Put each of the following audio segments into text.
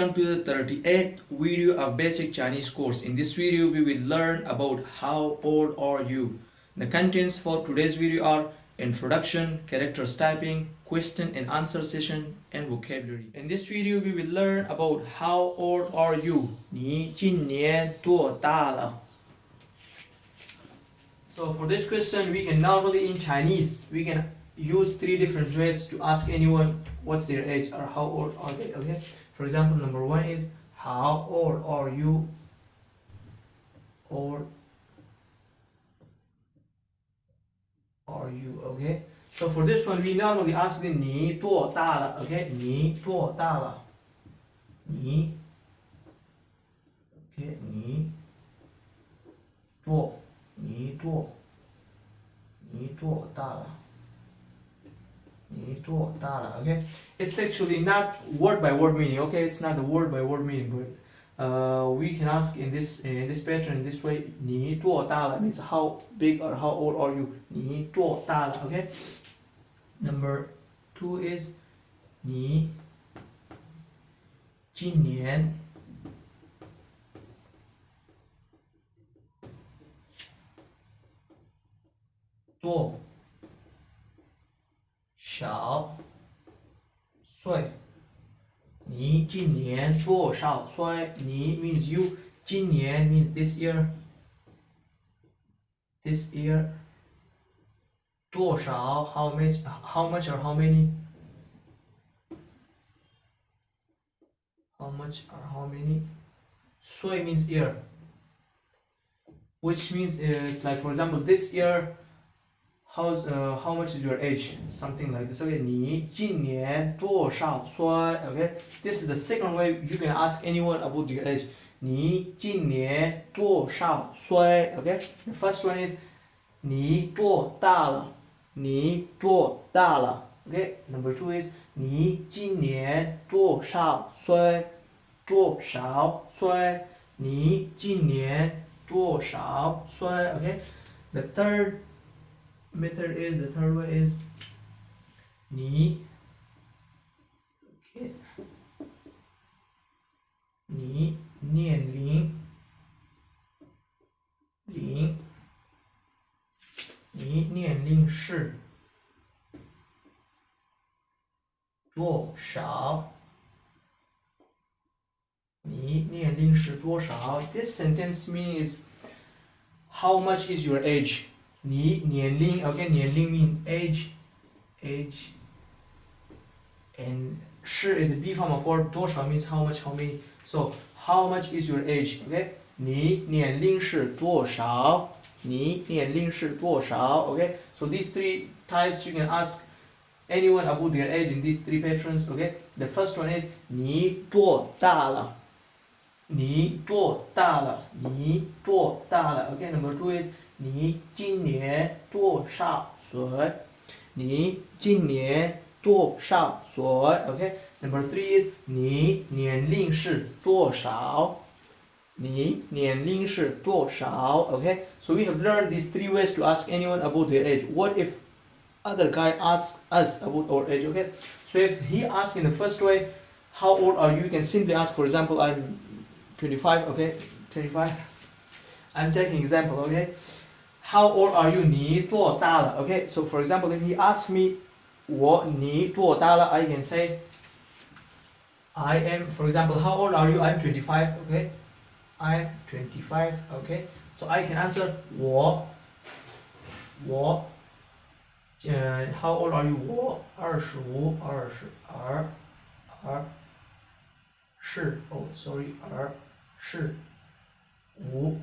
Welcome to the 38th video of basic Chinese course. In this video we will learn about how old are you. The contents for today's video are introduction, characters typing, question and answer session and vocabulary. In this video we will learn about how old are you. 你今年多大了? So for this question we can normally in Chinese we can use three different ways to ask anyone what's their age or how old are they. Okay, for example, number one is how old are you, or are you? Okay, so for this one we normally ask the 你多大了? Okay, 你多大了? 你 okay, 你多大了? Okay, it's actually not word by word meaning. Okay, it's not the word by word meaning, but we can ask in this pattern in this way. 你多大了 means how big or how old are you. 你多大了 Okay, number two is 你今年多少岁? 你今年多少岁? 你 means you, 今年 means this year, 多少 how much or how many, 岁 means year, which means is like for example this year how much is your age, something like this. Okay, 你今年多少岁? Okay, this is the second way you can ask anyone about your age. 你今年多少岁? Okay, the first one is 你多大了? 你多大了? Okay, number two is 你今年多少岁? 多少岁? 你今年多少岁? Okay, the third way is 你 okay, 你年龄是多少? 你年龄是多少? This sentence means how much is your age? 你年龄 okay, 年龄 means age, and 是 is a be form of word, 多少 means how much, how many, so how much is your age? Okay, 你年龄是多少? 你年龄是多少? Okay, so these three types you can ask anyone about their age in these three patterns. Okay, the first one is 你多大了? 你多大了? 你多大了? Okay, number two is 你今年多少岁? 你今年多少岁? Okay, number three is 你年龄是多少? 你年龄是多少? Okay, so we have learned these three ways to ask anyone about their age. What if other guy asks us about our age? Okay, so if he asks in the first way, how old are you? You can simply ask, for example, I'm 25. Okay, 25. I'm taking example. Okay, how old are you? 你多大了? Okay, so for example, if he asks me, 你多大了? I can say, I am, for example, how old are you? I'm 25. Okay, I'm 25. Okay, so I can answer 我 how old are you? 我25 oh sorry 我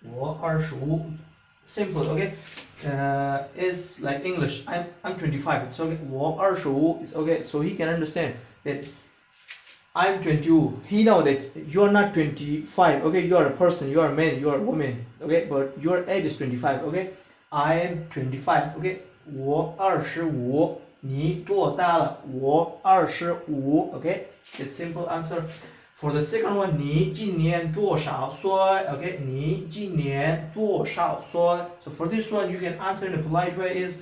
25 simple. Okay, is like English. I'm 25. It's okay. 我25 is okay. So he can understand that I'm 22. He know that you're not 25. Okay, you are a person. You are a man. You are a woman. Okay, but your age is 25. Okay, I am 25. Okay, 我25. 你多大了? 我25. Okay, it's simple answer. For the second one, 你今年多少岁? Okay, 你今年多少岁? So for this one, you can answer in a polite way is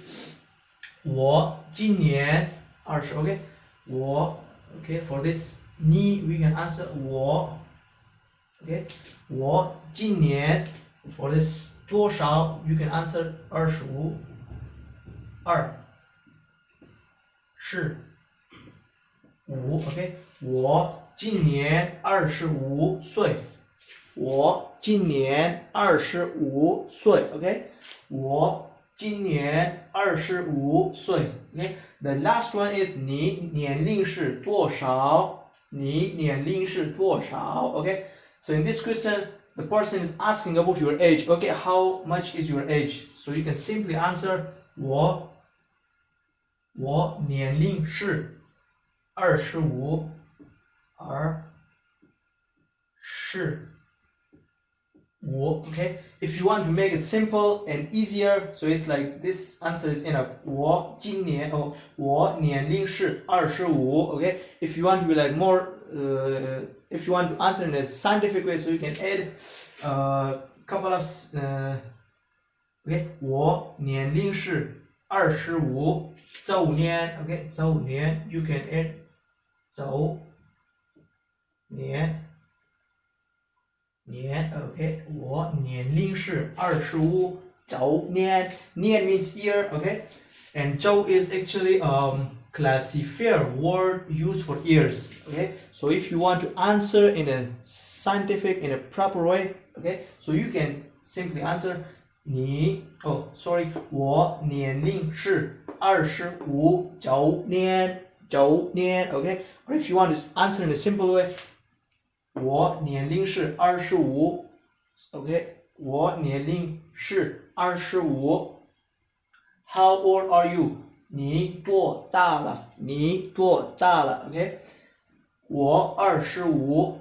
我今年20. Okay, 我 okay, for this 你 we can answer 我 okay 我今年 for this 多少 you can answer 25是5 okay 我今年25岁我今年25岁 okay 我今年25岁 okay the last one is 你年龄是多少你年龄是多少 okay so in this question the person is asking about your age okay how much is your age so you can simply answer 我年龄是25okay if you want to make it simple and easier so it's like this answer is enough 我今年我年龄是25 okay if you want to be like more if you want to answer in a scientific way so you can add a couple of okay 我年龄是25周年 okay 周年 you can add 周年okay 我年龄是25周年 年 means year okay and 周 is actually classifier word used for years okay so if you want to answer in a scientific in a proper way okay so you can simply answer 我年龄是25周年okay or if you want to answer in a simple way 我年龄是25 okay 我年龄是25 how old are you 你多大了 okay 我25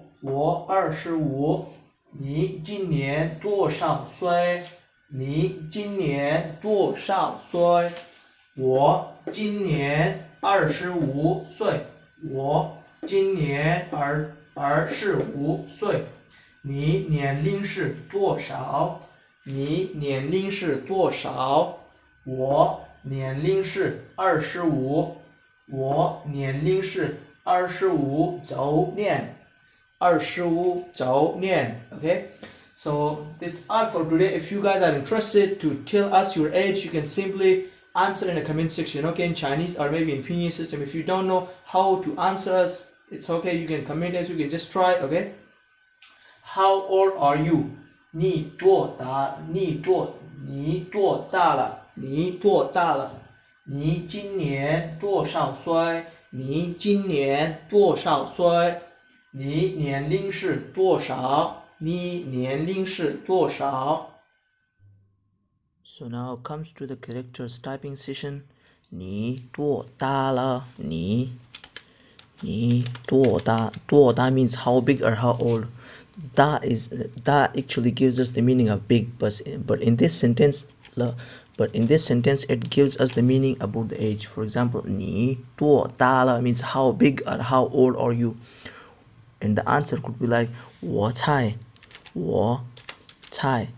你今年多少岁你今年多少岁我今年25岁我今年25岁你年龄是多少你年龄是多少我年龄是25我年龄是25周年okay so that's all for today if you guys are interested to tell us your age you can simply answer in the comment section okay in Chinese or maybe in pinyin system if you don't know how to answer us it's okay you can comment as you can just try okay how old are you 你多大了你今年多少岁你今年多少岁你年龄是多少你年龄是多少 So now comes to the characters typing session 你多大了你多大 means how big or how old da actually gives us the meaning of big but in this sentence it gives us the meaning about the age for example 你多大了 means how big or how old are you and the answer could be like 我才25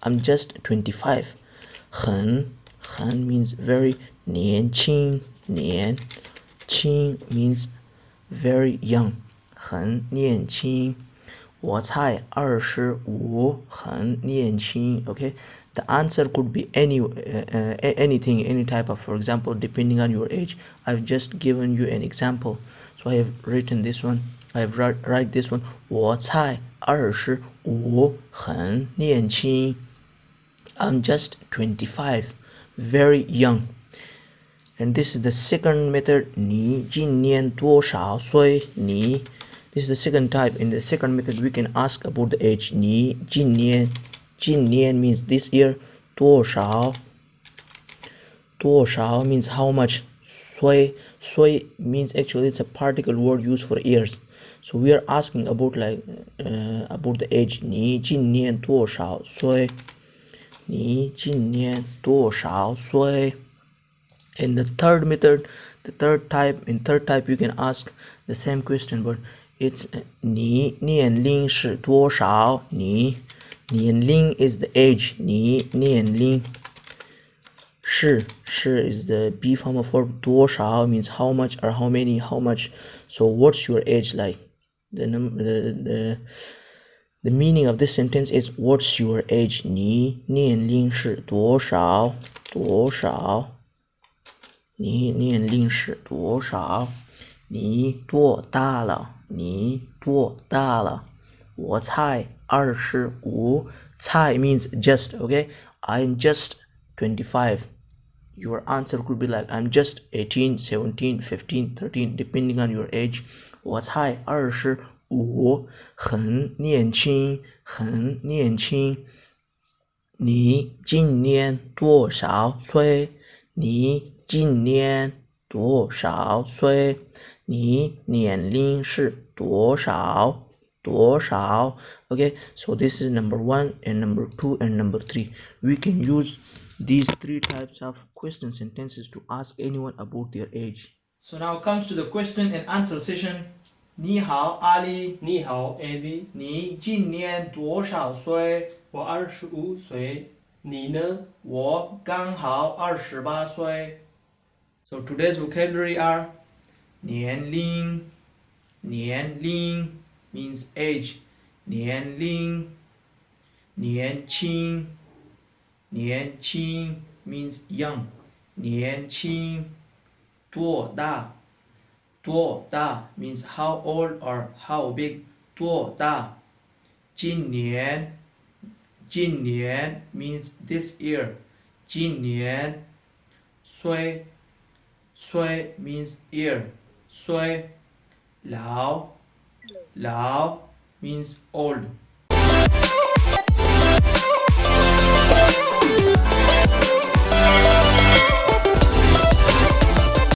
I'm just 25 很 means very 年轻 means very young 很年轻我才25很年轻 okay the answer could be anything any type of for example depending on your age I've just given you an example so I have written this one I have write this one 我才25很年轻 I'm just 25 very young and this is the second method 你今年多少岁你 this is the second type in the second method we can ask about the age 你今年 means this year 多少 means how much 岁 means actually it's a particle word used for years so we are asking about like about the age 你今年多少岁你今年多少岁 in the third method the third type you can ask the same question but it's 你年龄是多少你年龄 is the age 你年龄是 is the be form of verb 多少 means how much or how many, how much. So what's your age like? The meaning of this sentence is what's your age? 你年龄是多少？多少？你年龄是多少？你多大了？你多大了？我才25。才 means just, okay? I'm just 25. Your answer could be like I'm just 18, 17, 15, 13, depending on your age. 我才25，很年轻，很年轻。你今年多少岁？你今年多少岁？你年龄是多少？多少 Okay, so this is number 1 and number 2 and number 3. We can use these 3 types of question sentences to ask anyone about their age. So now comes to the question and answer session. 你好，阿丽。你好 Eddie，你今年多少岁？我25岁，你呢？我刚好28岁。So today's vocabulary are 年龄 means age. 年龄年轻 means young. 年轻多大 means how old or how big. 多大今年 means this year. 今年岁 means year. 岁老 means old.